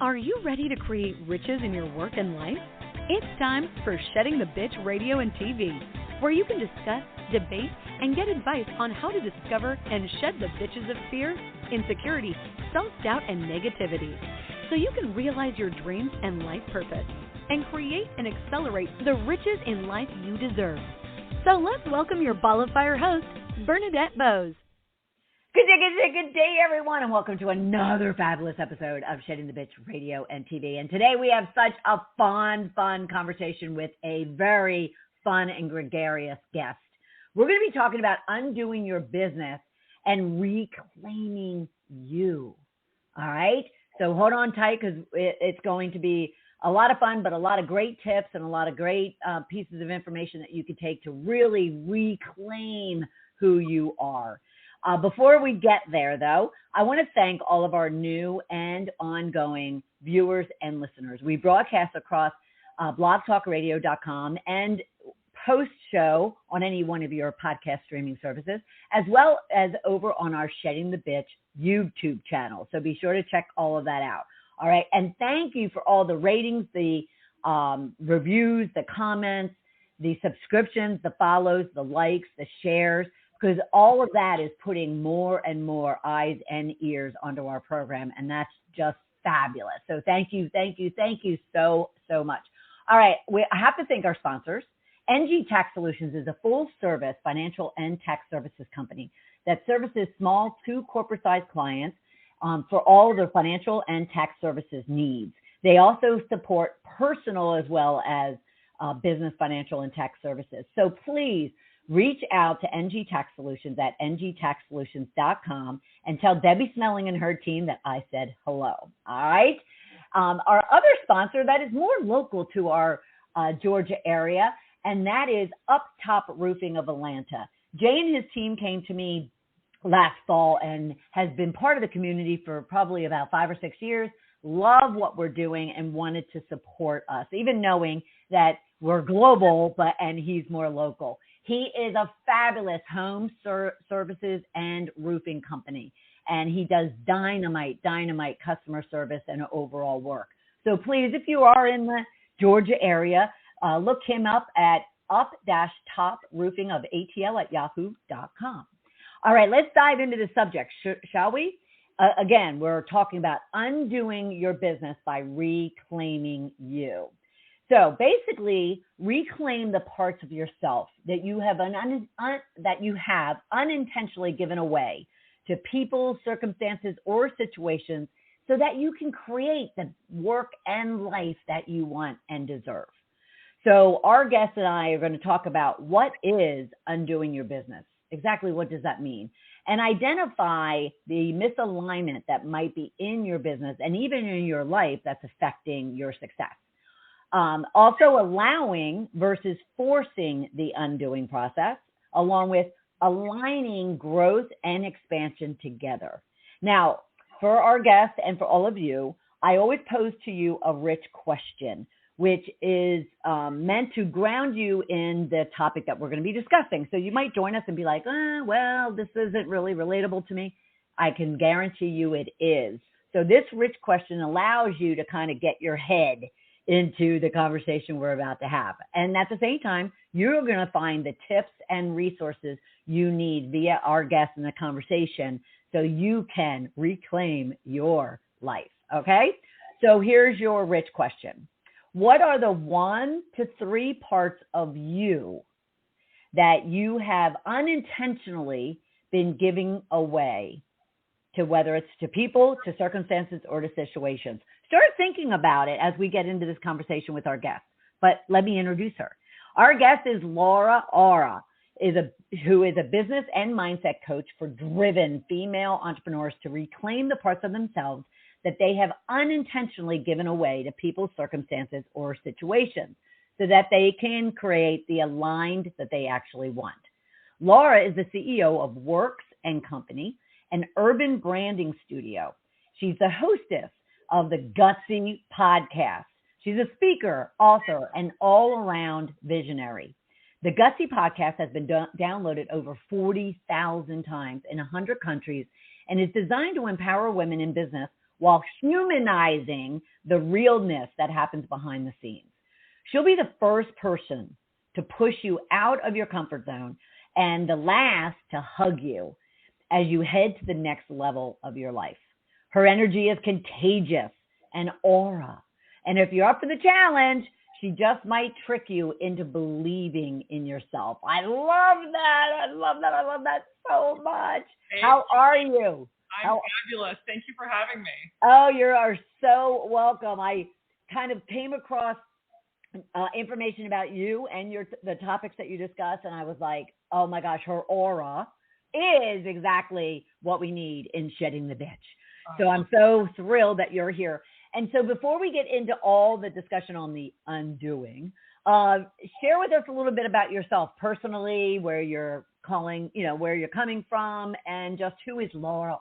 Are you ready to create riches in your work and life? It's time for Shedding the Bitch Radio and TV, where you can discuss, debate, and get advice on how to discover and shed the bitches of fear, insecurity, self-doubt, and negativity, so you can realize your dreams and life purpose and create and accelerate the riches in life you deserve. So let's welcome your ball of fire host, Bernadette Bose. Good day, everyone, and welcome to another fabulous episode of Shedding the Bitch Radio and TV. And today we have such a fun conversation with a very fun and gregarious guest. We're going to be talking about undoing your business and reclaiming you. All right? So hold on tight, because it's going to be a lot of fun, but a lot of great tips and a lot of great pieces of information that you can take to really reclaim who you are. Before we get there, though, I want to thank all of our new and ongoing viewers and listeners. We broadcast across blogtalkradio.com and post-show on any one of your podcast streaming services, as well as over on our Shedding the Bitch YouTube channel. So be sure to check all of that out. All right. And thank you for all the ratings, the reviews, the comments, the subscriptions, the follows, the likes, the shares, because all of that is putting more and more eyes and ears onto our program. And that's just fabulous. So thank you so much. All right. I have to thank our sponsors. NG Tax Solutions is a full-service financial and tax services company that services small to corporate-sized clients for all of their financial and tax services needs. They also support personal as well as business, financial, and tax services. So please reach out to NG Tax Solutions at ngtaxsolutions.com and tell Debbie Smelling and her team that I said hello. All right. Our other sponsor that is more local to our Georgia area, and that is Up Top Roofing of Atlanta. Jay and his team came to me last fall and has been part of the community for probably about 5 or 6 years. Love what we're doing and wanted to support us, even knowing that we're global, and he's more local. He is a fabulous home services and roofing company, and he does dynamite customer service and overall work. So please, if you are in the Georgia area, look him up at up-toproofingofATL@yahoo.com. All right, let's dive into the subject, shall we? Again, we're talking about undoing your business by reclaiming you. So basically, reclaim the parts of yourself that you have unintentionally given away to people, circumstances, or situations, so that you can create the work and life that you want and deserve. So our guest and I are going to talk about what is undoing your business. Exactly what does that mean? And identify the misalignment that might be in your business and even in your life that's affecting your success. Also allowing versus forcing the undoing process, along with aligning growth and expansion together. Now, for our guests and for all of you, I always pose to you a rich question, which is meant to ground you in the topic that we're going to be discussing. So you might join us and be like, well, this isn't really relatable to me. I can guarantee you it is. So this rich question allows you to kind of get your head into the conversation we're about to have. And at the same time, you're going to find the tips and resources you need via our guests in the conversation so you can reclaim your life. Okay? So here's your rich question. What are the 1 to 3 parts of you that you have unintentionally been giving away to, whether it's to people, to circumstances, or to situations? Start thinking about it as we get into this conversation with our guest. But let me introduce her. Our guest is LauraAura, who is a business and mindset coach for driven female entrepreneurs to reclaim the parts of themselves that they have unintentionally given away to people's circumstances or situations, so that they can create the aligned that they actually want. Laura is the CEO of Works & Company, an urban branding studio. She's the hostess of the Gutsy podcast. She's a speaker, author, and all-around visionary. The Gutsy podcast has been downloaded over 40,000 times in 100 countries and is designed to empower women in business while humanizing the realness that happens behind the scenes. She'll be the first person to push you out of your comfort zone and the last to hug you as you head to the next level of your life. Her energy is contagious and aura. And if you're up for the challenge, she just might trick you into believing in yourself. I love that. I love that. I love that so much. How are you? I'm fabulous. Thank you for having me. Oh, you are so welcome. I kind of came across information about you and the topics that you discussed, and I was like, oh my gosh, her aura is exactly what we need in Shedding the Bitch. So I'm so thrilled that you're here. And so before we get into all the discussion on the undoing, share with us a little bit about yourself personally, where you're calling, where you're coming from, and just who is LauraAura?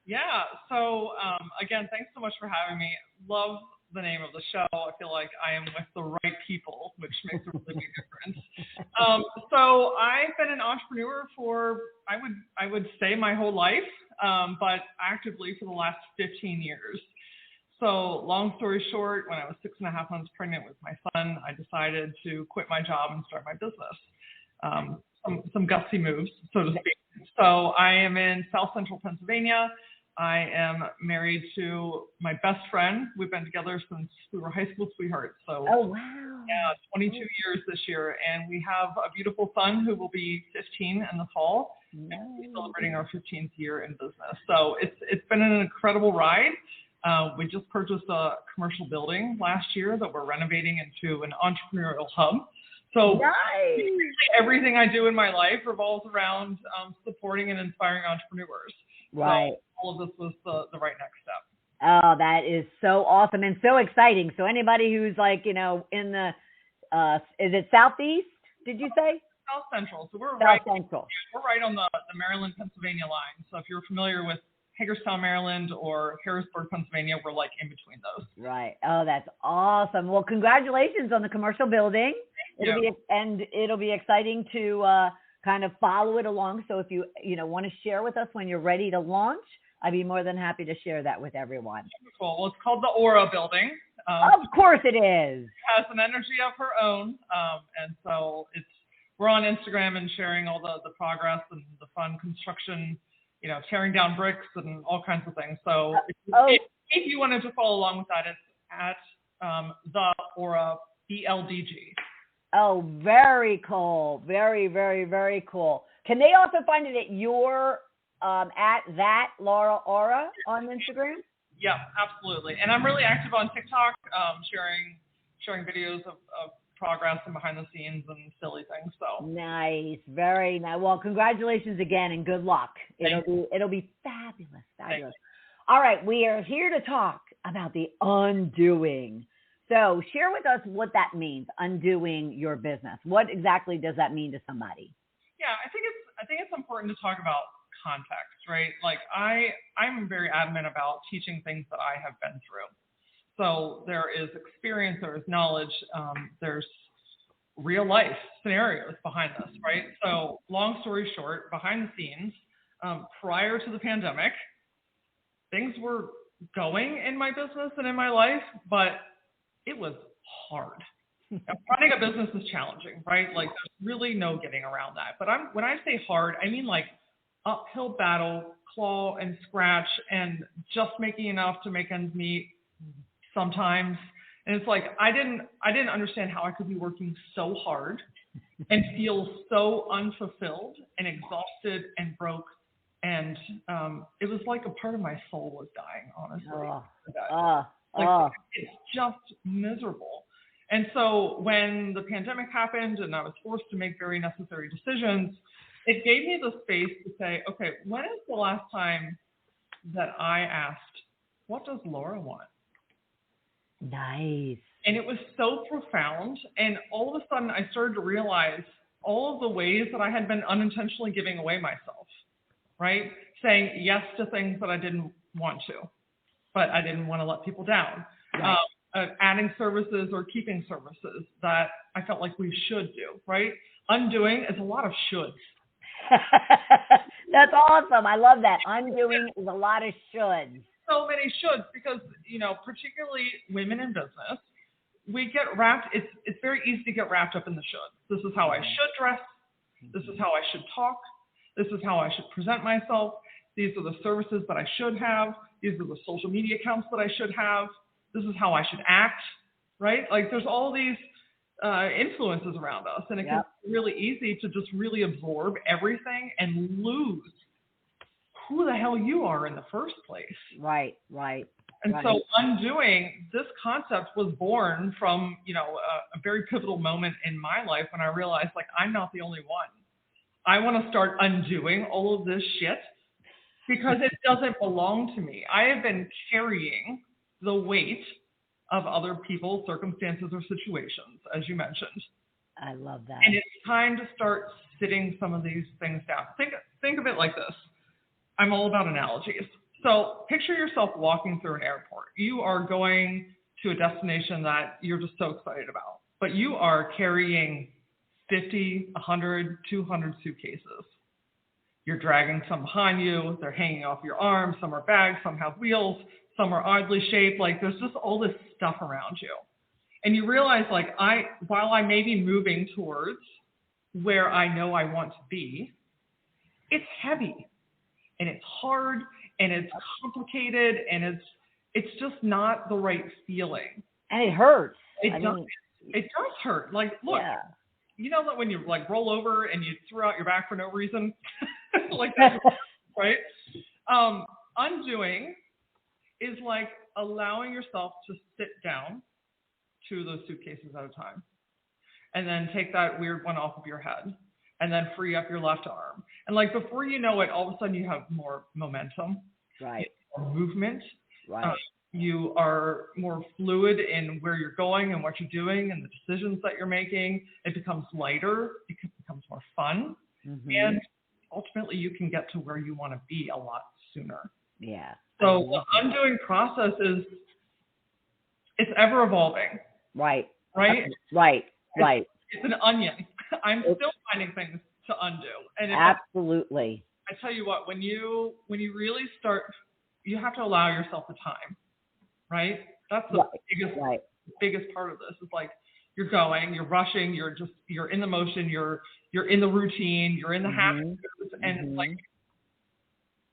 Yeah. So again, thanks so much for having me. Love the name of the show. I feel like I am with the right people, which makes a really big difference. So I've been an entrepreneur for, I would say my whole life, but actively for the last 15 years. So long story short, when I was 6.5 months pregnant with my son, I decided to quit my job and start my business. Some gutsy moves, so to speak. So I am in South Central Pennsylvania. I am married to my best friend. We've been together since we were high school sweethearts. So, oh, wow. Yeah, 22 years this year. And we have a beautiful son who will be 15 in the fall. Nice. And we're celebrating our 15th year in business. So it's been an incredible ride. We just purchased a commercial building last year that we're renovating into an entrepreneurial hub. So nice. Everything I do in my life revolves around supporting and inspiring entrepreneurs. Right. So all of this was the right next step. Oh, that is so awesome and so exciting. So anybody who's like, in the, is it Southeast, did you say? South Central. So we're South Central. We're right on the Maryland-Pennsylvania line. So if you're familiar with Hagerstown, Maryland, or Harrisburg, Pennsylvania, we're like in between those. Right. Oh, that's awesome. Well, congratulations on the commercial building. It'll be exciting to kind of follow it along. So if you want to share with us when you're ready to launch, I'd be more than happy to share that with everyone. Cool. Well, it's called the Aura Building. Of course it is. It has an energy of her own, and so we're on Instagram and sharing all the progress and the fun construction. Tearing down bricks and all kinds of things. So if you wanted to follow along with that, it's at the Aura BLDG. Oh, very cool. Very, very, very cool. Can they also find it at your at that LauraAura on Instagram? Yeah, absolutely. And I'm really active on TikTok, sharing videos of progress and behind the scenes and silly things. So nice, very nice. Well, congratulations again and good luck. It'll be fabulous, fabulous. All right, we are here to talk about the undoing. So share with us what that means, undoing your business. What exactly does that mean to somebody? Yeah, I think it's important to talk about context, right? Like I'm very adamant about teaching things that I have been through. So there is experience, there is knowledge, there's real life scenarios behind this, right? So long story short, behind the scenes, prior to the pandemic, things were going in my business and in my life, but it was hard. Running a business is challenging, right? Like there's really no getting around that. But when I say hard, I mean like uphill battle, claw and scratch, and just making enough to make ends meet. Sometimes, and it's like I didn't understand how I could be working so hard and feel so unfulfilled and exhausted and broke, and it was like a part of my soul was dying, honestly. It's just miserable. And so when the pandemic happened and I was forced to make very necessary decisions, it gave me the space to say, okay, when is the last time that I asked, what does Laura want? Nice. And it was so profound. And all of a sudden I started to realize all of the ways that I had been unintentionally giving away myself, right? Saying yes to things that I didn't want to, but I didn't want to let people down. Right. Adding services or keeping services that I felt like we should do, right? Undoing is a lot of shoulds. That's awesome. I love that. Undoing is a lot of shoulds. so many shoulds because, particularly women in business, we get wrapped. It's very easy to get wrapped up in the shoulds. This is how I should dress. This is how I should talk. This is how I should present myself. These are the services that I should have. These are the social media accounts that I should have. This is how I should act, right? Like there's all these influences around us, and it can be really easy to just really absorb everything and lose who the hell you are in the first place. Right. And so undoing this concept was born from, a very pivotal moment in my life when I realized, like, I'm not the only one. I want to start undoing all of this shit because it doesn't belong to me. I have been carrying the weight of other people's circumstances or situations, as you mentioned. I love that. And it's time to start sitting some of these things down. Think of it like this. I'm all about analogies. So picture yourself walking through an airport. You are going to a destination that you're just so excited about, but you are carrying 50, 100, 200 suitcases. You're dragging some behind you. They're hanging off your arms. Some are bags. Some have wheels. Some are oddly shaped. Like there's just all this stuff around you. And you realize, like, while I may be moving towards where I know I want to be, it's heavy and it's hard and it's complicated and it's just not the right feeling. And it hurts. It does hurt. Like, look, you know that when you like roll over and you throw out your back for no reason, like that, right? Undoing is like allowing yourself to sit down 2 of those suitcases at a time, and then take that weird one off of your head, and then free up your left arm. And like before you know it, all of a sudden you have more momentum, right? More movement, right? You are more fluid in where you're going and what you're doing and the decisions that you're making. It becomes lighter. It becomes more fun, and ultimately you can get to where you want to be a lot sooner. Yeah. So the undoing process it's ever evolving. Right. Right. It's an onion. I'm still finding things to undo. And absolutely. I tell you what, when you really start, you have to allow yourself the time, right? That's the biggest part of this. Is like you're going, you're rushing, you're in the motion, you're in the routine, you're in the habits, and it's like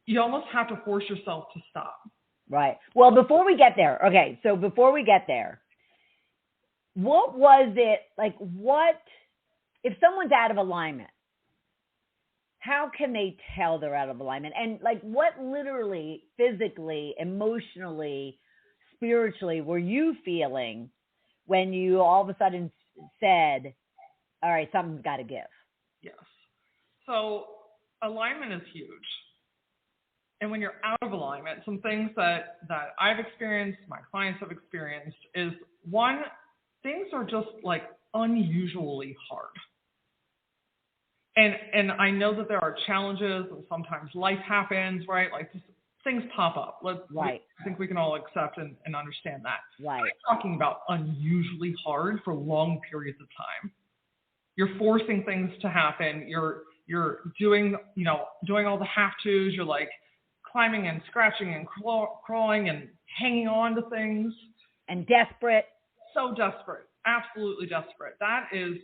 you almost have to force yourself to stop. Right. Well, before we get there, what was it like? What if someone's out of alignment? How can they tell they're out of alignment? And like, what literally, physically, emotionally, spiritually were you feeling when you all of a sudden said, all right, something's got to give? Yes. So alignment is huge. And when you're out of alignment, some things that I've experienced, my clients have experienced, is one, things are just like unusually hard. And I know that there are challenges and sometimes life happens, right? Like just things pop up. I think we can all accept and understand that. Right. I'm talking about unusually hard for long periods of time. You're forcing things to happen. You're doing all the have-tos. You're like climbing and scratching and crawling and hanging on to things. And desperate. So desperate. Absolutely desperate. That is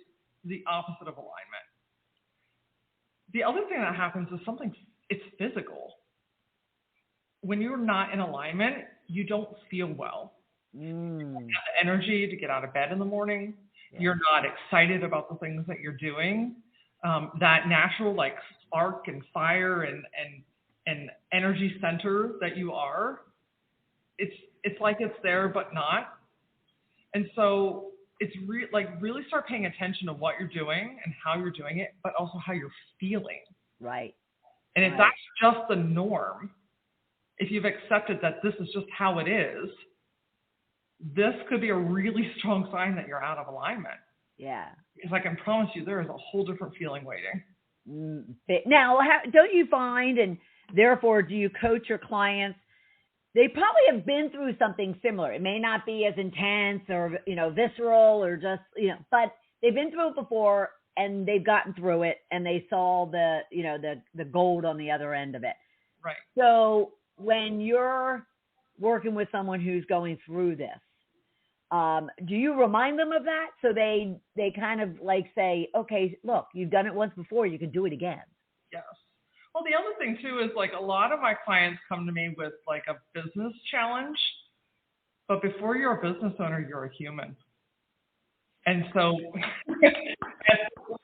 the opposite of alignment. The other thing that happens is it's physical. When you're not in alignment, you don't feel well. You don't have the energy to get out of bed in the morning. Yeah. You're not excited about the things that you're doing. That natural like spark and fire and energy center that you are, it's like it's there but not. And so it's really start paying attention to what you're doing and how you're doing it, but also how you're feeling. Right. And if that's just the norm, if you've accepted that this is just how it is, this could be a really strong sign that you're out of alignment. Yeah. Because I can promise you there is a whole different feeling waiting. Now, don't you find, and therefore do you coach your clients, they probably have been through something similar. It may not be as intense or, visceral or just, but they've been through it before and they've gotten through it and they saw the gold on the other end of it. Right. So when you're working with someone who's going through this, do you remind them of that so they kind of like say, okay, look, you've done it once before, you can do it again? Yes. Well, the other thing too is like a lot of my clients come to me with like a business challenge, but before you're a business owner, you're a human. And so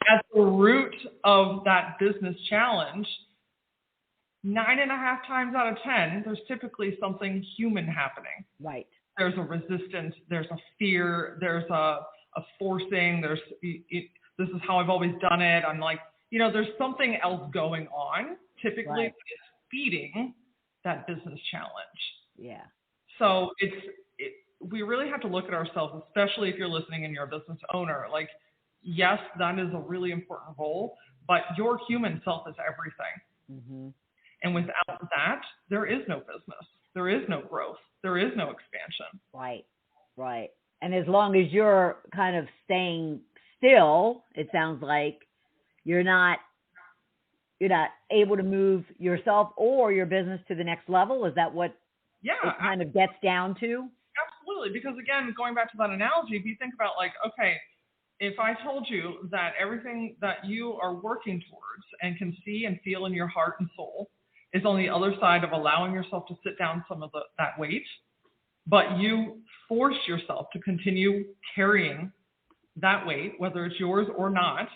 at the root of that business challenge, 9.5 times out of 10, there's typically something human happening. Right. There's a resistance, there's a fear, there's a forcing, this is how I've always done it. I'm like, there's something else going on. Typically, right. It's feeding that business challenge. Yeah. So we really have to look at ourselves, especially if you're listening and you're a business owner. Like, yes, that is a really important role, but your human self is everything. Mm-hmm. And without that, there is no business. There is no growth. There is no expansion. Right, right. And as long as you're kind of staying still, it sounds like you're not able to move yourself or your business to the next level. Is that what it kind of gets down to? Absolutely. Because again, going back to that analogy, if you think about like, okay, if I told you that everything that you are working towards and can see and feel in your heart and soul is on the other side of allowing yourself to sit down some of that weight, but you force yourself to continue carrying that weight, whether it's yours or not,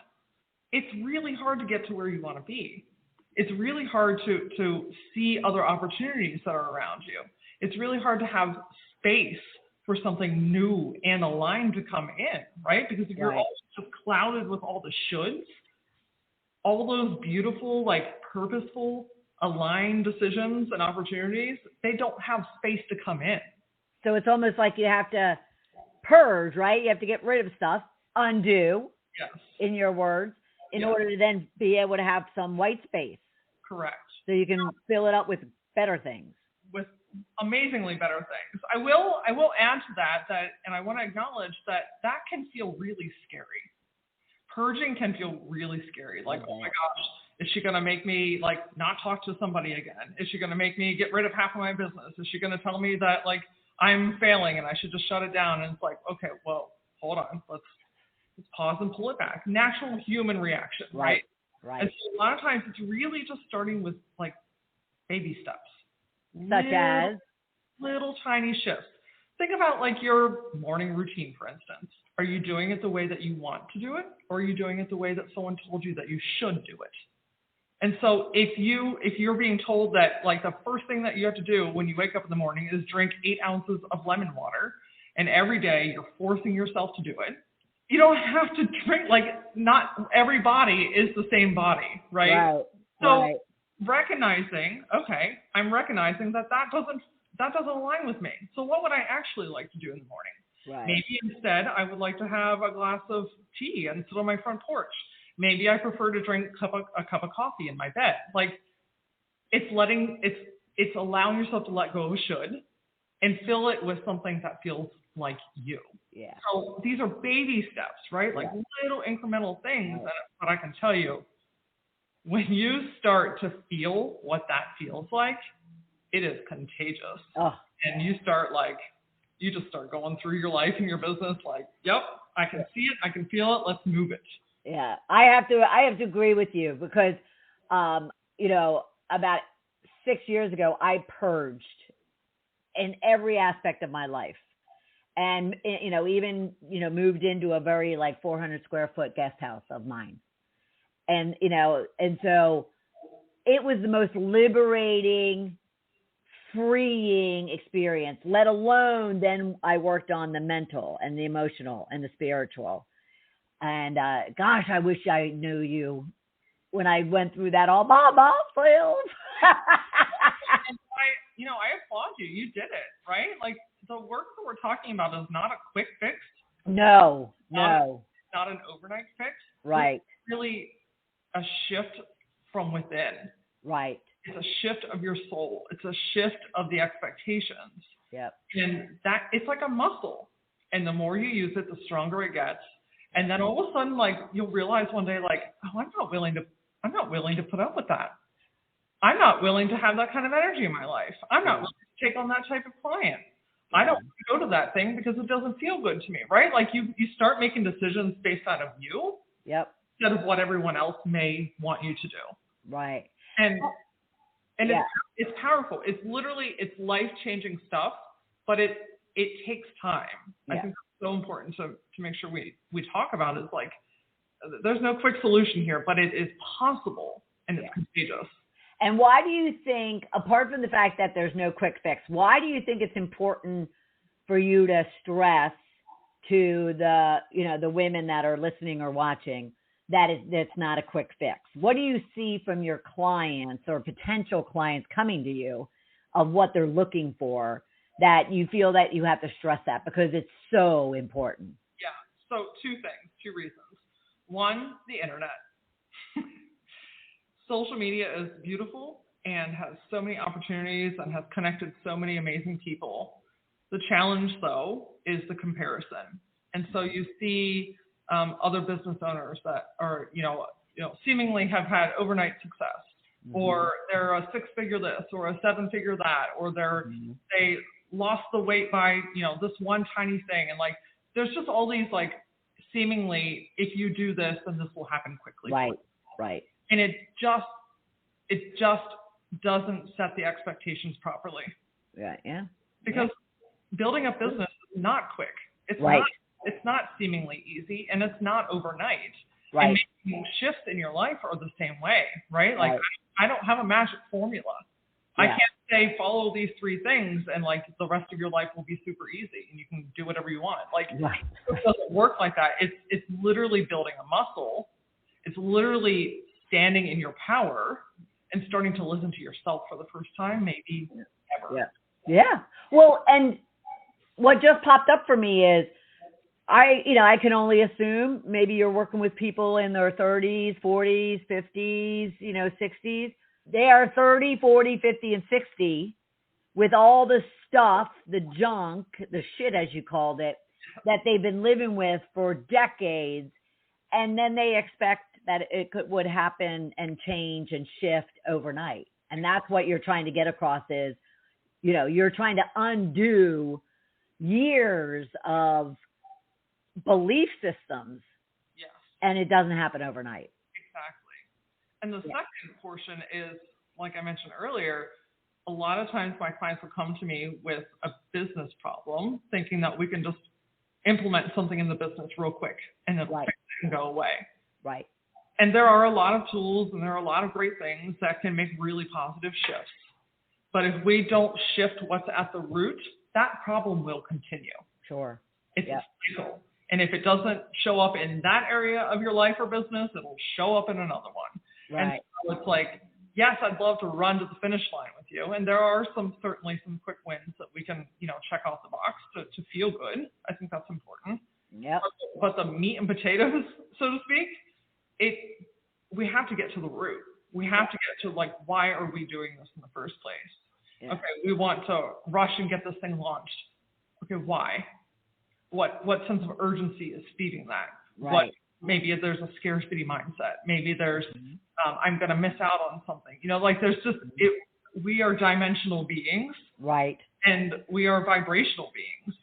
it's really hard to get to where you want to be. It's really hard to see other opportunities that are around you. It's really hard to have space for something new and aligned to come in, right? Because if you're all just clouded with all the shoulds, all those beautiful, like purposeful, aligned decisions and opportunities, they don't have space to come in. So it's almost like you have to purge, right? You have to get rid of stuff, undo, in your words, in order to then be able to have some white space. Correct. So you can fill it up with better things. With amazingly better things. I will add to that, and I want to acknowledge that can feel really scary. Purging can feel really scary. Like, oh my gosh, is she going to make me like not talk to somebody again? Is she going to make me get rid of half of my business? Is she going to tell me that like I'm failing and I should just shut it down? And it's like, okay, well, hold on. Let's pause and pull it back. Natural human reaction, right? Right. And so a lot of times it's really just starting with like baby steps. Such as? Little tiny shifts. Think about like your morning routine, for instance. Are you doing it the way that you want to do it? Or are you doing it the way that someone told you that you should do it? And so if you're being told that like the first thing that you have to do when you wake up in the morning is drink 8 ounces of lemon water, and every day you're forcing yourself to do it, you don't have to drink, like not every body is the same body, right? So recognizing, okay, I'm recognizing that doesn't align with me. So what would I actually like to do in the morning? Right. Maybe instead I would like to have a glass of tea and sit on my front porch. Maybe I prefer to drink a cup of coffee in my bed. Like it's allowing yourself to let go of a should and fill it with something that feels like you. Yeah. So these are baby steps, right? Like little incremental things. But I can tell you, when you start to feel what that feels like, it is contagious. Oh. And you just start going through your life and your business like, yep, I can see it, I can feel it, let's move it. Yeah, I have to agree with you because, about 6 years ago, I purged in every aspect of my life. And, even, moved into a very 400 square foot guest house of mine. And, and so it was the most liberating, freeing experience, let alone then I worked on the mental and the emotional and the spiritual. And gosh, I wish I knew you when I went through that all by myself. I applaud you. You did it, right? Like the work that we're talking about is not a quick fix. No. Not an overnight fix. Right. It's really a shift from within. Right. It's a shift of your soul. It's a shift of the expectations. Yep. And that it's like a muscle. And the more you use it, the stronger it gets. And then all of a sudden, you'll realize one day, I'm not willing to put up with that. I'm not willing to have that kind of energy in my life. I'm not willing to take on that type of client. I don't go to that thing because it doesn't feel good to me, right? Like you start making decisions based out of you instead of what everyone else may want you to do. Right. And it's powerful. It's literally, it's life-changing stuff, but it takes time. I think it's so important to make sure we talk about it. It's like, there's no quick solution here, but it is possible and it's contagious. And why do you think, apart from the fact that there's no quick fix, why do you think it's important for you to stress to the women that are listening or watching that's not a quick fix? What do you see from your clients or potential clients coming to you of what they're looking for that you feel that you have to stress that because it's so important? Yeah. So two reasons. One, the internet. Social media is beautiful and has so many opportunities and has connected so many amazing people. The challenge, though, is the comparison. And so you see other business owners that are, seemingly have had overnight success, or they're a 6-figure this, or a 7-figure that, or they lost the weight by, this one tiny thing. And like, there's just all these like, seemingly, if you do this, then this will happen quickly. Right. And it just doesn't set the expectations properly. Yeah. Because building a business is not quick. It's not seemingly easy, and it's not overnight. Right. And making shifts in your life are the same way, right? Like I don't have a magic formula. I can't say follow these 3 things and like the rest of your life will be super easy and you can do whatever you want. Like it doesn't work like that. It's literally building a muscle. It's literally standing in your power and starting to listen to yourself for the first time, maybe ever. Yeah. Well, and what just popped up for me is I can only assume maybe you're working with people in their 30s, 40s, 50s, 60s. They are 30, 40, 50, and 60 with all the stuff, the junk, the shit, as you called it, that they've been living with for decades. And then they expect that would happen and change and shift overnight. And that's what you're trying to get across is, you're trying to undo years of belief systems. Yes. And it doesn't happen overnight. Exactly. And the second portion is, like I mentioned earlier, a lot of times my clients will come to me with a business problem, thinking that we can just implement something in the business real quick and then fix it and go away. Right. And there are a lot of tools and there are a lot of great things that can make really positive shifts. But if we don't shift what's at the root, that problem will continue. Sure. It's a cycle. And if it doesn't show up in that area of your life or business, it'll show up in another one. Right. And so it's like, yes, I'd love to run to the finish line with you. And there are certainly some quick wins that we can, check off the box to feel good. I think that's important. Yep. But the meat and potatoes, so to speak, we have to get to the root. We have to get to like, why are we doing this in the first place? Yeah. Okay, we want to rush and get this thing launched. Okay, why? What sense of urgency is feeding that? Right. Maybe there's a scarcity mindset. Maybe there's, I'm going to miss out on something. Like there's just, we are dimensional beings. Right. And we are vibrational beings.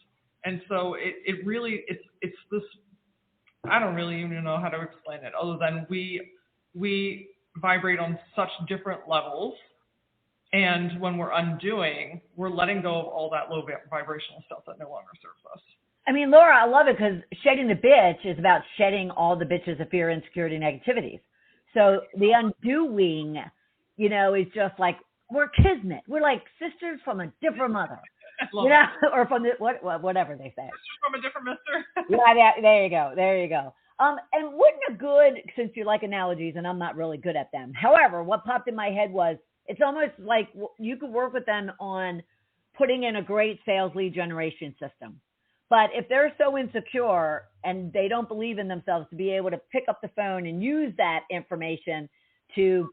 And so it really, it's this, I don't really even know how to explain it other than we vibrate on such different levels. And when we're undoing, we're letting go of all that low vibrational stuff that no longer serves us. I mean, Laura, I love it because shedding the bitch is about shedding all the bitches of fear, insecurity, negativities. So the undoing, is just like, we're kismet. We're like sisters from a different mother, or from the, whatever they say. Sisters from a different mister. There you go. There you go. And wouldn't a good, since you like analogies and I'm not really good at them. However, what popped in my head was, it's almost like you could work with them on putting in a great sales lead generation system. But if they're so insecure and they don't believe in themselves to be able to pick up the phone and use that information to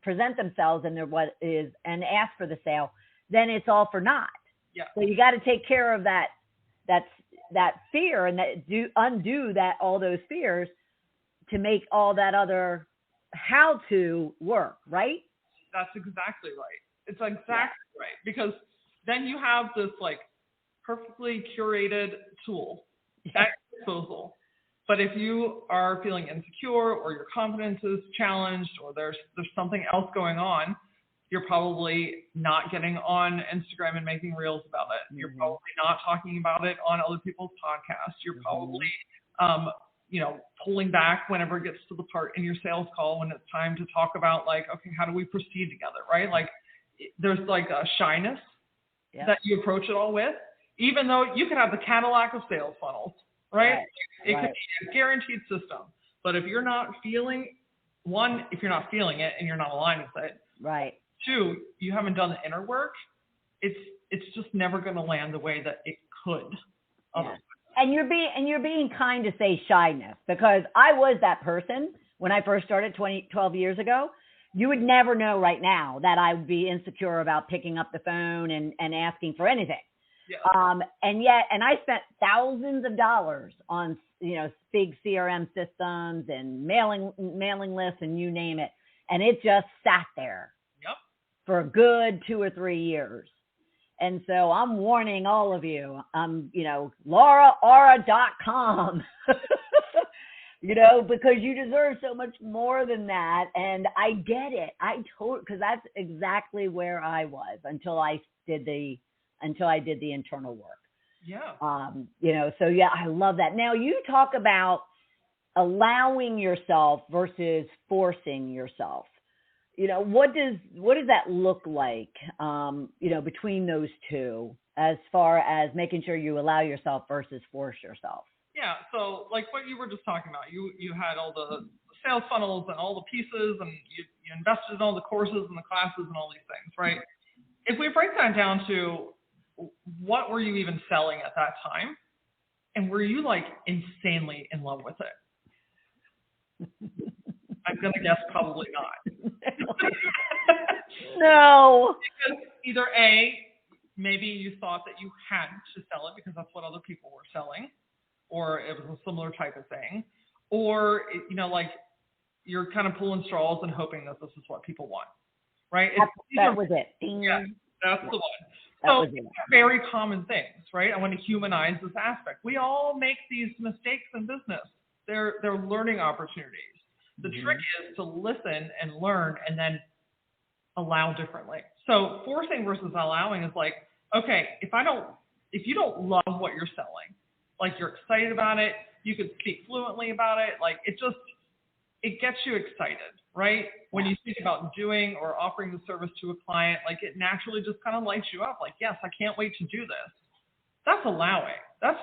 present themselves and and ask for the sale, then it's all for naught. Yeah. So you got to take care of that fear and undo all those fears to make all that other how to work, right? That's exactly right. It's exactly right, because then you have this like perfectly curated tool at your disposal. But if you are feeling insecure, or your confidence is challenged, or there's something else going on, you're probably not getting on Instagram and making reels about it. You're probably not talking about it on other people's podcasts. You're probably pulling back whenever it gets to the part in your sales call when it's time to talk about like, okay, how do we proceed together, right? Like there's like a shyness that you approach it all with, even though you could have the Cadillac of sales funnels, right? It could be a guaranteed system. But if you're not feeling, one, if you're not feeling it and you're not aligned with it, right. Two, you haven't done the inner work, it's just never going to land the way that it could. Yeah. And you're being kind to say shyness, because I was that person when I first started 12 years ago. You would never know right now that I would be insecure about picking up the phone and asking for anything. Yeah. And I spent thousands of dollars on, big CRM systems and mailing lists and you name it. And it just sat there for a good 2 or 3 years. And so I'm warning all of you, LauraAura.com, because you deserve so much more than that. And I get it. Because that's exactly where I was until I did the internal work. Yeah. So yeah, I love that. Now you talk about allowing yourself versus forcing yourself. What does that look like, between those two, as far as making sure you allow yourself versus force yourself? Yeah. So like what you were just talking about, you had all the sales funnels and all the pieces, and you invested in all the courses and the classes and all these things, right? If we break that down to what were you even selling at that time, and were you like insanely in love with it? I'm going to guess probably not. No. Because either A, maybe you thought that you had to sell it because that's what other people were selling, or it was a similar type of thing, or, like you're kind of pulling straws and hoping that this is what people want, right? That was it. Yeah, that's the one. So very common things, right? I want to humanize this aspect. We all make these mistakes in business. They're learning opportunities. The trick is to listen and learn and then allow differently. So forcing versus allowing is like, okay, if you don't love what you're selling, like you're excited about it, you could speak fluently about it, like it gets you excited, right? When you think about doing or offering the service to a client, like it naturally just kind of lights you up. Like, yes, I can't wait to do this. That's allowing. That's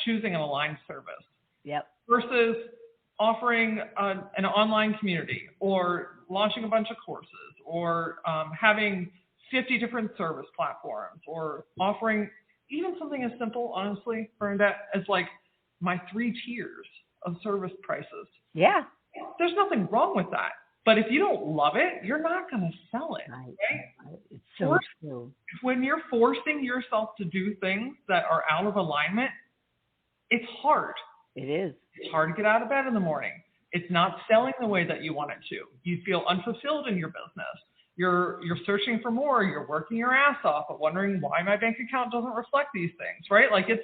choosing an aligned service. Yep. Versus offering an online community, or launching a bunch of courses, or having 50 different service platforms, or offering even something as simple, honestly, Bernadette, as like my 3 tiers of service prices. Yeah. There's nothing wrong with that. But if you don't love it, you're not going to sell it. Right? It's so true. When you're forcing yourself to do things that are out of alignment, it's hard. It is. It's hard to get out of bed in the morning. It's not selling the way that you want it to. You feel unfulfilled in your business. You're searching for more. You're working your ass off, but wondering why my bank account doesn't reflect these things, right? Like it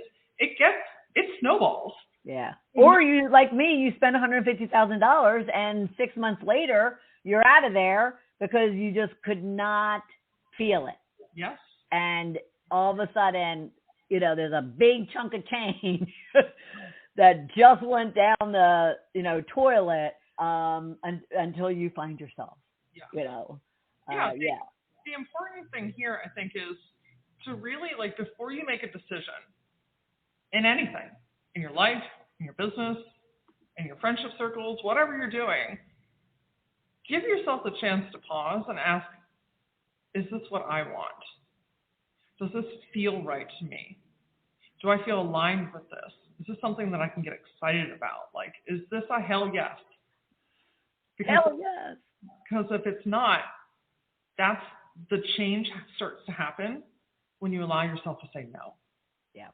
snowballs. Yeah. Or you, like me, you spend $150,000 and 6 months later you're out of there because you just could not feel it. Yes. And all of a sudden, there's a big chunk of change that just went down the, toilet until you find yourself. Yeah. The important thing here, I think, is to really, like, before you make a decision in anything, in your life, in your business, in your friendship circles, whatever you're doing, give yourself the chance to pause and ask, is this what I want? Does this feel right to me? Do I feel aligned with this? Is this something that I can get excited about? Like, is this a hell yes? Hell yes. Because if it's not, that's the change starts to happen when you allow yourself to say no. Yeah.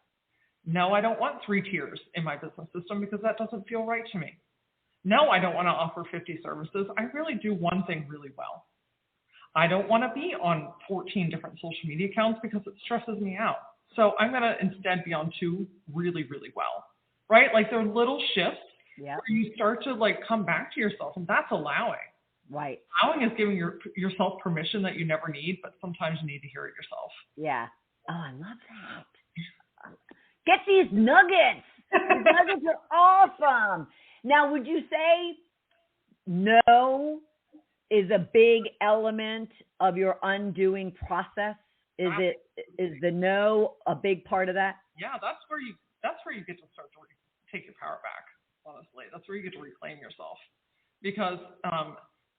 No, I don't want 3 tiers in my business system because that doesn't feel right to me. No, I don't want to offer 50 services. I really do one thing really well. I don't want to be on 14 different social media accounts because it stresses me out. So I'm going to instead be on 2 really, really well, right? Like there are little shifts where you start to like come back to yourself, and that's allowing. Right. Allowing is giving yourself permission that you never need, but sometimes you need to hear it yourself. Yeah. Oh, I love that. Get these nuggets. These nuggets are awesome. Now, would you say no is a big element of your undoing process? Is the no a big part of that? Yeah, that's where you get to start to take your power back. Honestly, that's where you get to reclaim yourself. Because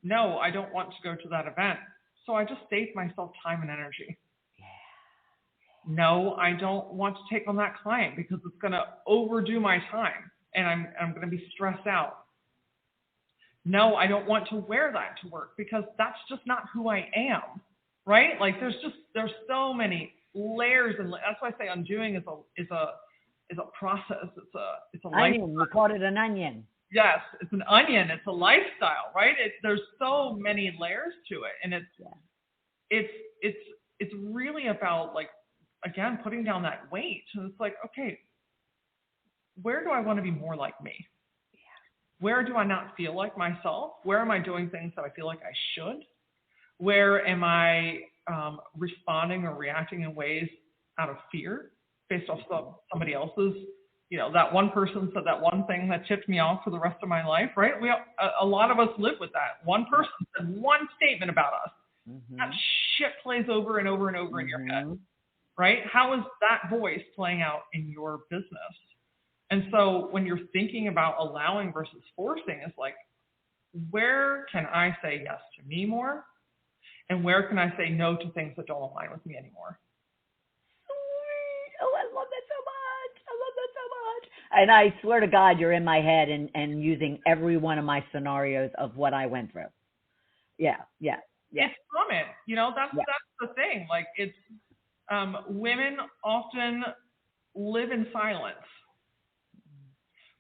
no, I don't want to go to that event, so I just save myself time and energy. No, I don't want to take on that client because it's going to overdo my time, and I'm going to be stressed out. No, I don't want to wear that to work because that's just not who I am, right? Like there's so many layers, and that's why I say undoing is a process. It's a onion. lifestyle. We called it an onion. Yes, it's an onion. It's a lifestyle, right? There's so many layers to it, and it's really about like, again, putting down that weight. And it's like, okay, where do I want to be more like me? Where do I not feel like myself? Where am I doing things that I feel like I should? Where am I responding or reacting in ways out of fear based off somebody else's? You know, that one person said that one thing that tipped me off for the rest of my life, right? A lot of us live with that. One person said one statement about us. Mm-hmm. That shit plays over and over and over in your head, right? How is that voice playing out in your business? And so when you're thinking about allowing versus forcing, it's like, where can I say yes to me more? And where can I say no to things that don't align with me anymore? Oh, I love that so much. I love that so much. And I swear to God, you're in my head and using every one of my scenarios of what I went through. Yeah. It's common. You know, that's the thing. Like it's, women often live in silence.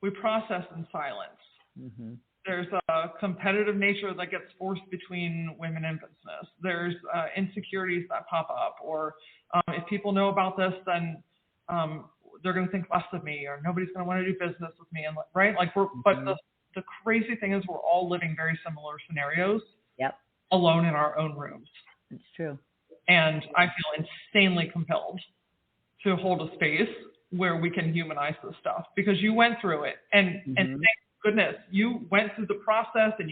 We process in silence. Mm-hmm. There's a competitive nature that gets forced between women in business. There's insecurities that pop up, or if people know about this, then they're going to think less of me, or nobody's going to want to do business with me, and right? Like but the crazy thing is, we're all living very similar scenarios. Yep. Alone in our own rooms. It's true. And I feel insanely compelled to hold a space where we can humanize this stuff, because you went through it, and thank goodness you went through the process, and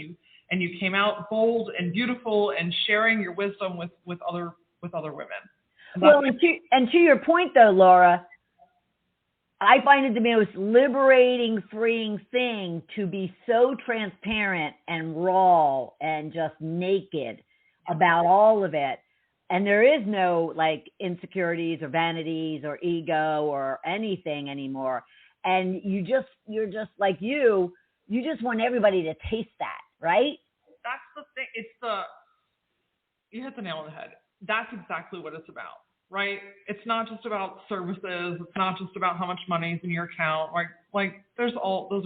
you came out bold and beautiful and sharing your wisdom with other women. Well, and to your point though, Laura, I find it the most liberating, freeing thing to be so transparent and raw and just naked about all of it. And there is no like insecurities or vanities or ego or anything anymore. And you're just like you just want everybody to taste that, right? That's the thing. You hit the nail on the head. That's exactly what it's about, right? It's not just about services. It's not just about how much money is in your account. Like those are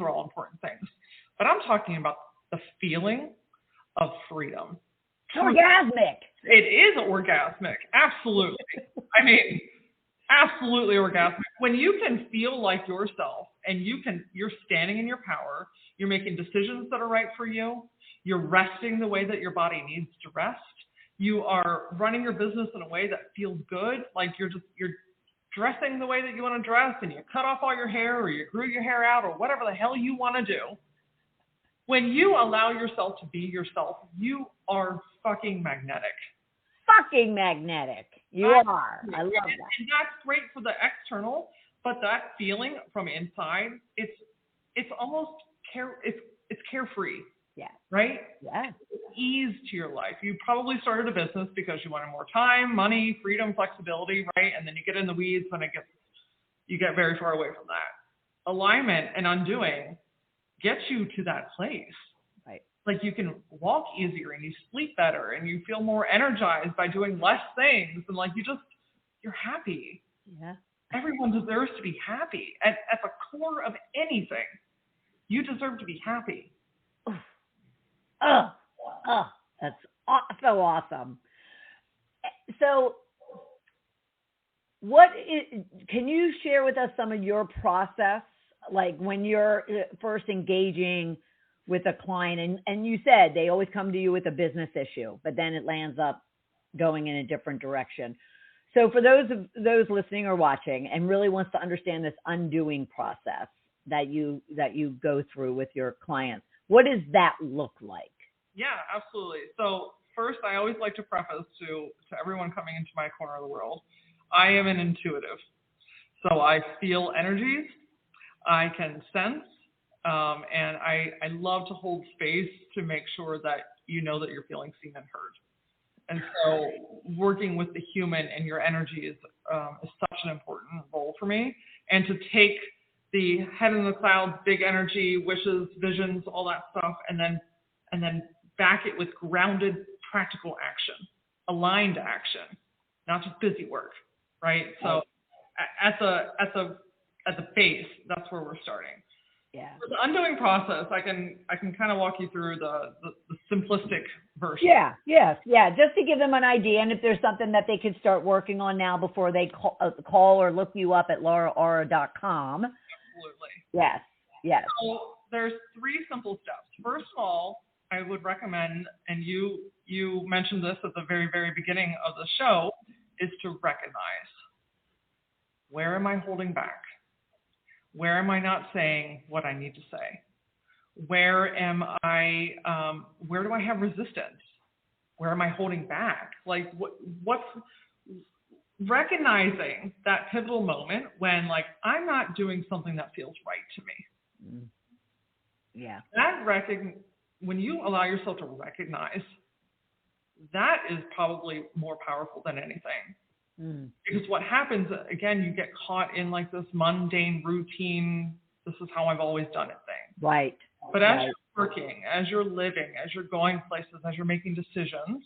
all important things. But I'm talking about the feeling of freedom. Orgasmic. It is orgasmic. Absolutely. I mean, absolutely orgasmic. When you can feel like yourself and you're standing in your power, you're making decisions that are right for you, you're resting the way that your body needs to rest, you are running your business in a way that feels good, like you're dressing the way that you want to dress, and you cut off all your hair, or you grew your hair out, or whatever the hell you want to do. When you allow yourself to be yourself, you are fucking magnetic. Fucking magnetic. You are. I love that. And that's great for the external, but that feeling from inside, it's almost it's carefree. Yeah. Right? Yeah. Ease to your life. You probably started a business because you wanted more time, money, freedom, flexibility, right? And then you get in the weeds and you get very far away from that. Alignment and undoing gets you to that place. Right. Like you can walk easier, and you sleep better, and you feel more energized by doing less things, and like you're happy. Yeah. Everyone deserves to be happy. At the core of anything, you deserve to be happy. That's so awesome. So can you share with us some of your process, like when you're first engaging with a client, and you said they always come to you with a business issue, but then it lands up going in a different direction. So for those listening or watching and really wants to understand this undoing process that you go through with your clients, what does that look like? Yeah, absolutely. So first, I always like to preface to everyone coming into my corner of the world, I am an intuitive. So I feel energies, I can sense, and I love to hold space to make sure that you know that you're feeling seen and heard. And so working with the human and your energy is such an important role for me. And to take the head in the clouds, big energy, wishes, visions, all that stuff, and then back it with grounded, practical action, aligned action, not just busy work, right? So at the base, that's where we're starting. Yeah. For the undoing process, I can kind of walk you through the simplistic version. Yeah, just to give them an idea, and if there's something that they could start working on now before they call or look you up at LauraAura.com. Absolutely. Yes. So there's 3 simple steps. First of all, I would recommend, and you mentioned this at the very, very beginning of the show, is to recognize, where am I holding back? Where am I not saying what I need to say? Where do I have resistance? Where am I holding back? Like what's recognizing that pivotal moment when like I'm not doing something that feels right to me. Yeah. When you allow yourself to recognize, that is probably more powerful than anything. Because what happens, again, you get caught in like this mundane routine, this is how I've always done it thing. Right. But as you're working, as you're living, as you're going places, as you're making decisions,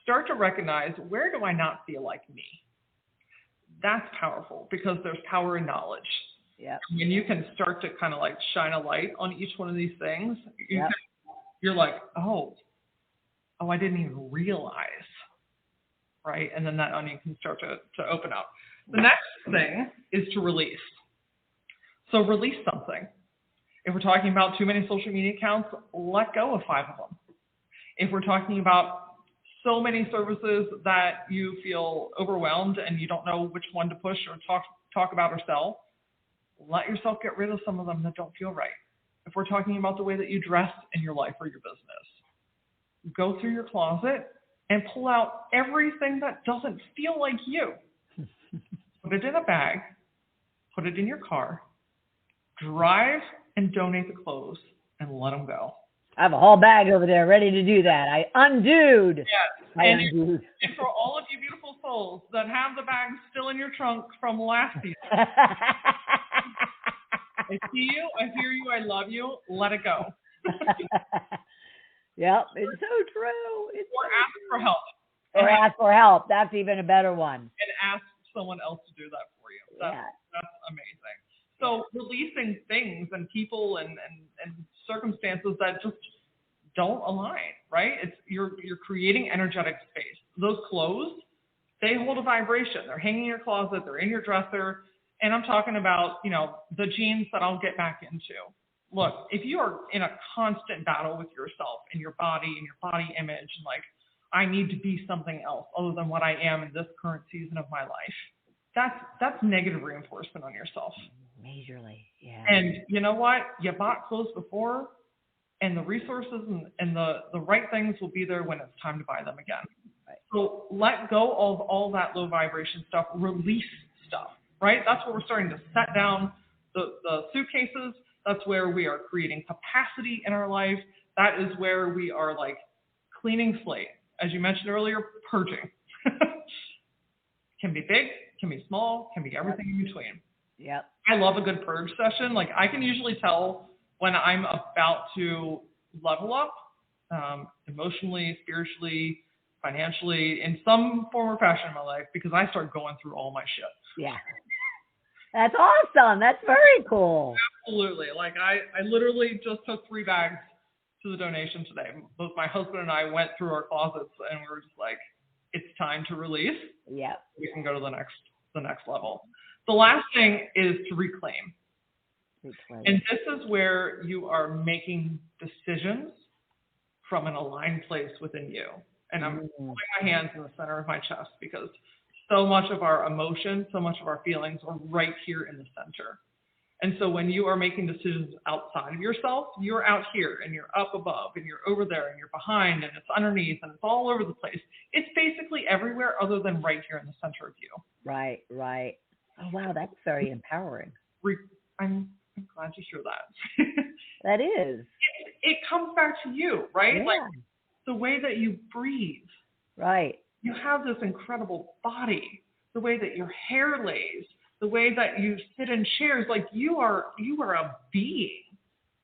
start to recognize, where do I not feel like me? That's powerful because there's power in knowledge. Yeah. And you can start to kind of like shine a light on each one of these things. You're like, oh, I didn't even realize. Right? And then that onion can start to open up. The next thing is to release. So release something. If we're talking about too many social media accounts, let go of 5 of them. If we're talking about so many services that you feel overwhelmed and you don't know which one to push or talk about or sell, let yourself get rid of some of them that don't feel right. If we're talking about the way that you dress in your life or your business, go through your closet and pull out everything that doesn't feel like you. Put it in a bag, put it in your car, drive and donate the clothes, and let them go. I have a whole bag over there ready to do that. I undoed. Yes. And for all of you beautiful souls that have the bags still in your trunk from last season, I see you, I hear you, I love you, let it go. Yep, it's so true. Ask for help. Or ask for help. That's even a better one. And ask someone else to do that for you. That's amazing. So releasing things and people and circumstances that just don't align, right? You're creating energetic space. Those clothes, they hold a vibration. They're hanging in your closet. They're in your dresser. And I'm talking about, the jeans that I'll get back into. Look, if you are in a constant battle with yourself and your body and your body image, and like, I need to be something else other than what I am in this current season of my life, that's negative reinforcement on yourself. Majorly, yeah. And you know what? You bought clothes before, and the resources and the right things will be there when it's time to buy them again. Right. So let go of all that low vibration stuff, release stuff, right? That's where we're starting to set down the suitcases. That's where we are creating capacity in our life. That is where we are like cleaning slate. As you mentioned earlier, purging. Can be big, can be small, can be everything in between. Yep. I love a good purge session. Like I can usually tell when I'm about to level up emotionally, spiritually, financially, in some form or fashion in my life because I start going through all my shit. Yeah. That's awesome. That's very cool. Absolutely. Like I literally just took 3 bags to the donation today. Both my husband and I went through our closets and we were just like, it's time to release. Yep. We can go to the next level. The last thing is to reclaim. And this is where you are making decisions from an aligned place within you. And I'm putting my hands in the center of my chest because so much of our emotions, so much of our feelings are right here in the center. And so when you are making decisions outside of yourself, you're out here and you're up above and you're over there and you're behind and it's underneath and it's all over the place. It's basically everywhere other than right here in the center of you. Right. Oh, wow. That's very empowering. I'm glad to hear that. That is. It comes back to you, right? Yeah. Like the way that you breathe. Right. You have this incredible body, the way that your hair lays, the way that you sit in chairs, like you are a being.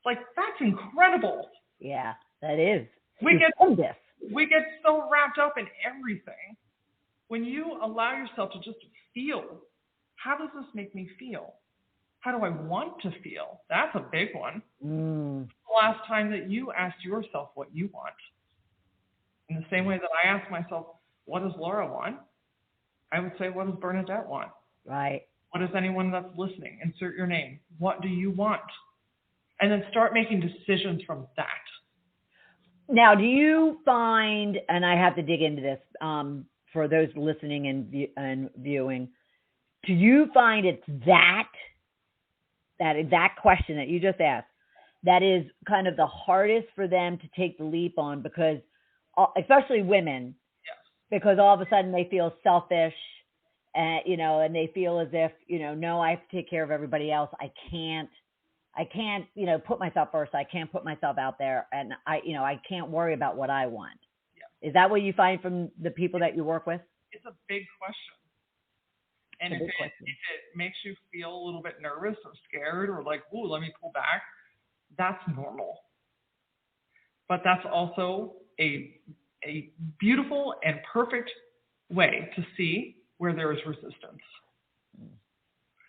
Like that's incredible. Yeah, that is. We get so wrapped up in everything. When you allow yourself to just feel, how does this make me feel? How do I want to feel? That's a big one. The last time that you asked yourself what you want. In the same way that I ask myself, what does Laura want? I would say, what does Bernadette want? Right. What does anyone that's listening? Insert your name. What do you want? And then start making decisions from that. Now, do you find, and I have to dig into this for those listening and viewing, do you find it's that exact question that you just asked that is kind of the hardest for them to take the leap on, because especially women, because all of a sudden they feel selfish, and and they feel as if no, I have to take care of everybody else. I can't put myself first. I can't put myself out there, and I can't worry about what I want. Yeah. Is that what you find from the people that you work with? It's a big question. And if it makes you feel a little bit nervous or scared or like, ooh, let me pull back, that's normal. But that's also a beautiful and perfect way to see where there is resistance,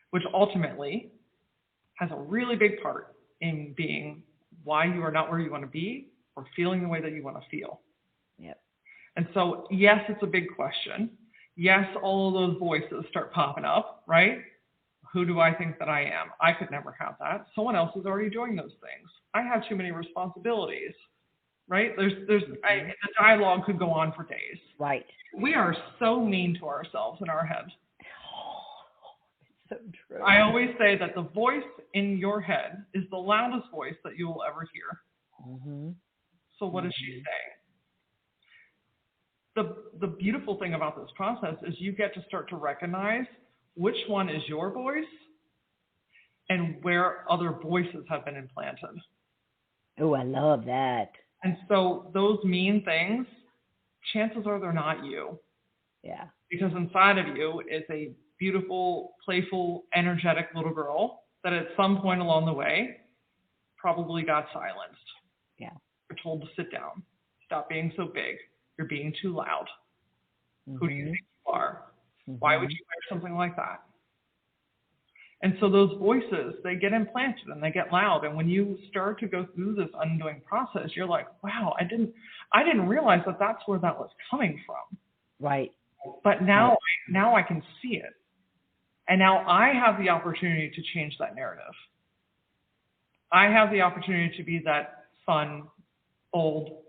which ultimately has a really big part in being why you are not where you want to be or feeling the way that you want to feel. Yep. And so, yes, it's a big question. Yes, all of those voices start popping up, right? Who do I think that I am? I could never have that. Someone else is already doing those things. I have too many responsibilities, right? The dialogue could go on for days. Right. We are so mean to ourselves in our head. So true. I always say that the voice in your head is the loudest voice that you will ever hear. Mm-hmm. So what does she say? The beautiful thing about this process is you get to start to recognize which one is your voice and where other voices have been implanted. Oh, I love that. And so those mean things, chances are they're not you. Yeah. Because inside of you is a beautiful, playful, energetic little girl that at some point along the way probably got silenced. Yeah. You're told to sit down. Stop being so big. You're being too loud. Mm-hmm. Who do you think you are? Mm-hmm. Why would you wear something like that? And so those voices, they get implanted and they get loud. And when you start to go through this undoing process, you're like, wow, I didn't realize that that's where that was coming from. Right. But now I can see it. And now I have the opportunity to change that narrative. I have the opportunity to be that fun, bold,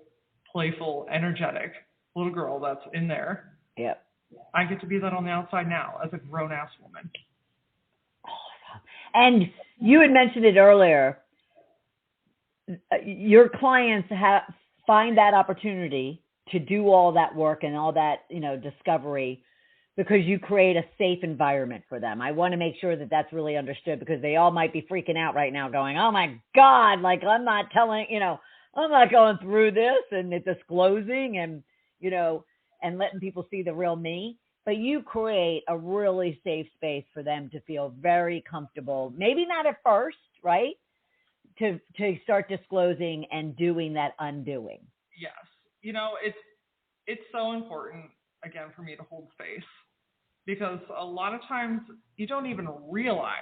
playful, energetic little girl that's in there. Yep. I get to be that on the outside now as a grown-ass woman. And you had mentioned it earlier. Your clients find that opportunity to do all that work and all that, discovery, because you create a safe environment for them. I want to make sure that that's really understood, because they all might be freaking out right now going, oh my God, like I'm not going through this and disclosing and, and letting people see the real me. But you create a really safe space for them to feel very comfortable. Maybe not at first, right? To start disclosing and doing that undoing. Yes. It's so important, again, for me to hold space, because a lot of times you don't even realize,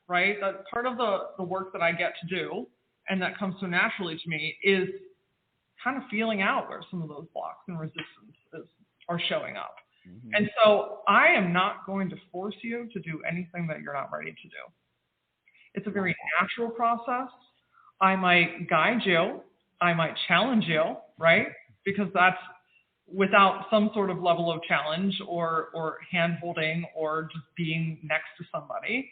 right, that part of the work that I get to do and that comes so naturally to me is kind of feeling out where some of those blocks and resistances are showing up. Mm-hmm. And so I am not going to force you to do anything that you're not ready to do. It's a very natural process. I might guide you. I might challenge you, right? Because that's without some sort of level of challenge or hand-holding or just being next to somebody,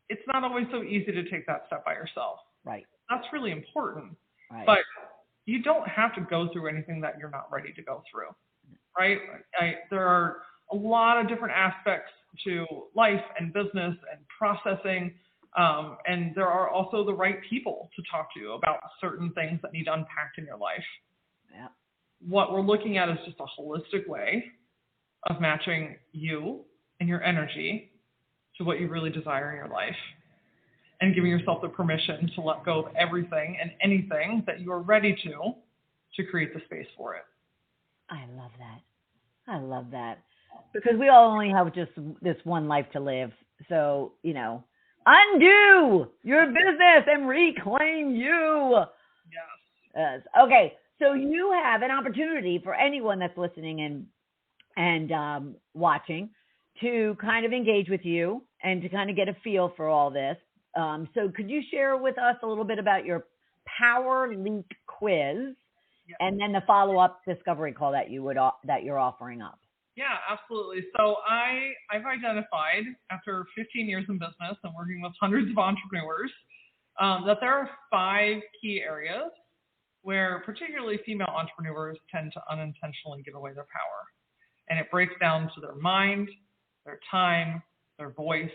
it's not always so easy to take that step by yourself. Right. That's really important. Right. But you don't have to go through anything that you're not ready to go through, right? There are a lot of different aspects to life and business and processing, and there are also the right people to talk to you about certain things that need unpacked in your life. Yeah. What we're looking at is just a holistic way of matching you and your energy to what you really desire in your life, and giving yourself the permission to let go of everything and anything that you are ready to create the space for it. I love that. I love that. Because we all only have just this one life to live. So, undo your business and reclaim you. Yes. Okay. So you have an opportunity for anyone that's listening and watching to kind of engage with you and to kind of get a feel for all this. So could you share with us a little bit about your Power Leak quiz, and then the follow-up discovery call that you're offering up? Yeah, absolutely. So I've identified, after 15 years in business and working with hundreds of entrepreneurs, that there are 5 key areas where particularly female entrepreneurs tend to unintentionally give away their power. And it breaks down to their mind, their time, their voice,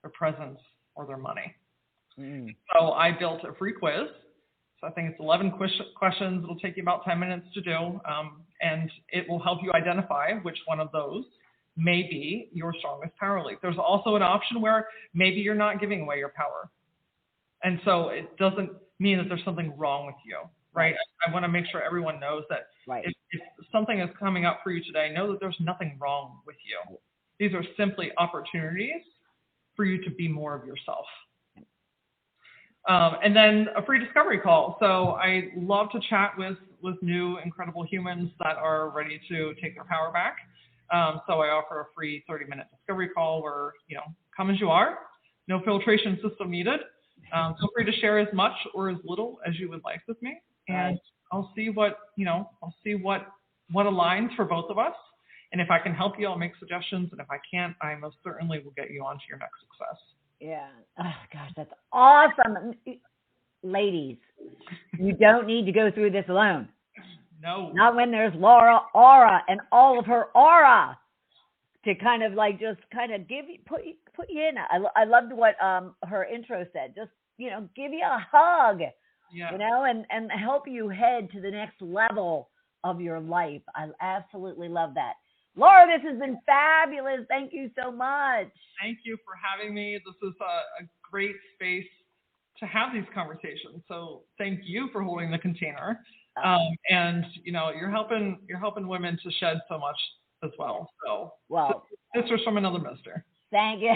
their presence, or their money. Mm. So I built a free quiz. So I think it's 11 questions. It'll take you about 10 minutes to do. And it will help you identify which one of those may be your strongest power leak. There's also an option where maybe you're not giving away your power. And so it doesn't mean that there's something wrong with you, right? I want to make sure everyone knows that if something is coming up for you today, know that there's nothing wrong with you. These are simply opportunities for you to be more of yourself. And then a free discovery call. So I love to chat with new, incredible humans that are ready to take their power back. So I offer a free 30-minute discovery call where, come as you are, no filtration system needed. Feel free to share as much or as little as you would like with me. And I'll see what aligns for both of us. And if I can help you, I'll make suggestions. And if I can't, I most certainly will get you on to your next success. Yeah. Oh, gosh, that's awesome. Ladies, you don't need to go through this alone. No. Not when there's LauraAura and all of her aura to kind of put you in. I loved what her intro said. Just, give you a hug, and help you head to the next level of your life. I absolutely love that. Laura, this has been fabulous. Thank you so much. Thank you for having me. This is a great space to have these conversations. So thank you for holding the container. And you're helping women to shed so much as well. So sisters from another mister. Thank you.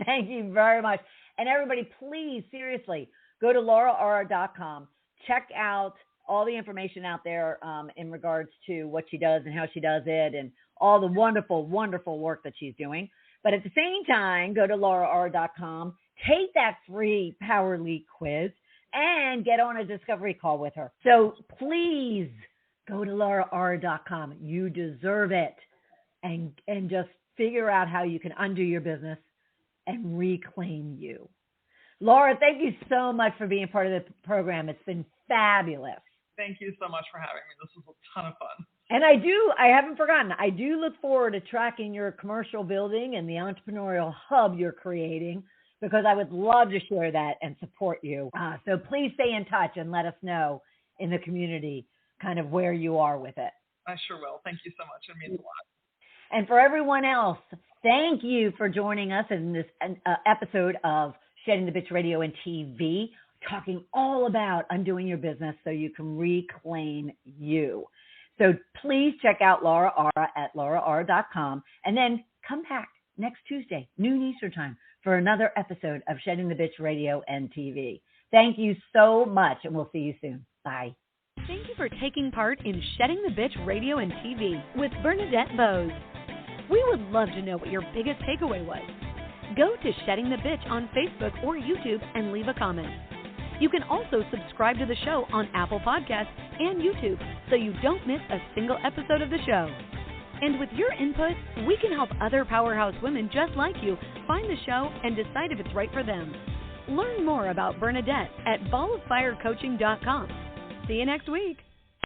Thank you very much. And everybody, please, seriously, go to LauraAura.com. Check out all the information out there in regards to what she does and how she does it and all the wonderful, wonderful work that she's doing. But at the same time, go to LauraAura.com, take that free Power Leak quiz, and get on a discovery call with her. So please go to LauraAura.com. You deserve it. And just figure out how you can undo your business and reclaim you. Laura, thank you so much for being part of the program. It's been fabulous. Thank you so much for having me. This was a ton of fun. And I haven't forgotten, I do look forward to tracking your commercial building and the entrepreneurial hub you're creating, because I would love to share that and support you. So please stay in touch and let us know in the community kind of where you are with it. I sure will. Thank you so much. It means a lot. And for everyone else, thank you for joining us in this episode of Shedding the Bitch Radio and TV, talking all about undoing your business so you can reclaim you. So please check out LauraAura at LauraAura.com, and then come back next Tuesday, noon Eastern time, for another episode of Shedding the Bitch Radio and TV. Thank you so much, and we'll see you soon. Bye. Thank you for taking part in Shedding the Bitch Radio and TV with Bernadette Bose. We would love to know what your biggest takeaway was. Go to Shedding the Bitch on Facebook or YouTube and leave a comment. You can also subscribe to the show on Apple Podcasts and YouTube so you don't miss a single episode of the show. And with your input, we can help other powerhouse women just like you find the show and decide if it's right for them. Learn more about Bernadette at balloffirecoaching.com. See you next week.